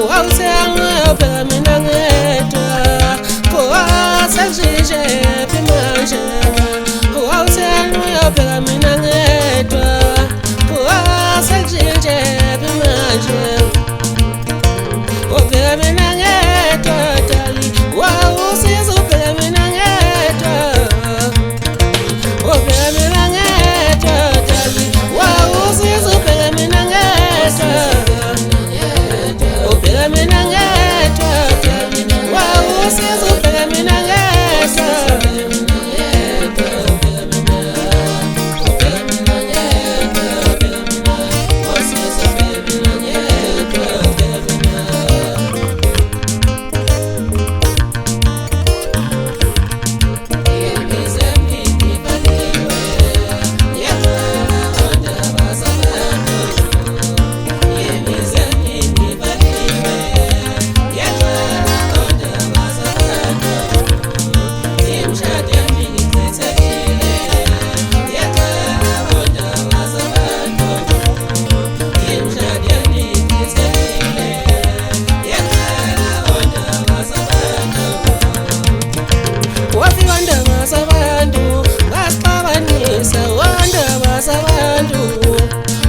Uausanga pela minangeta Poa sajije pimanje Uausanga pela minangeta Poa sajije pimanje O pela minangeta tali Uausizo pela minangeta O pela minangeta tali Uausizo pela minangeta Pela minangeta, wow, sizo pela minangeta.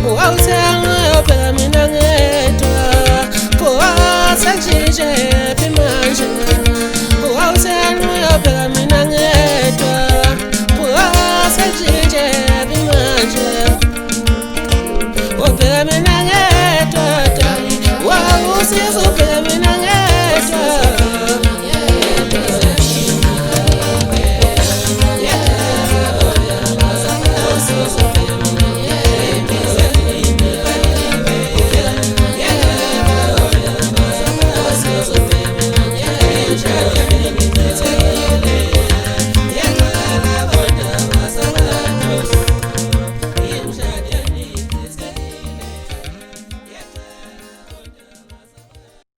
Uausanga pela minangeta Poa sajije pimanje Uausanga pela minangeta Poa sajije pimanje O pela minangeta tali Uausizo pela minangeta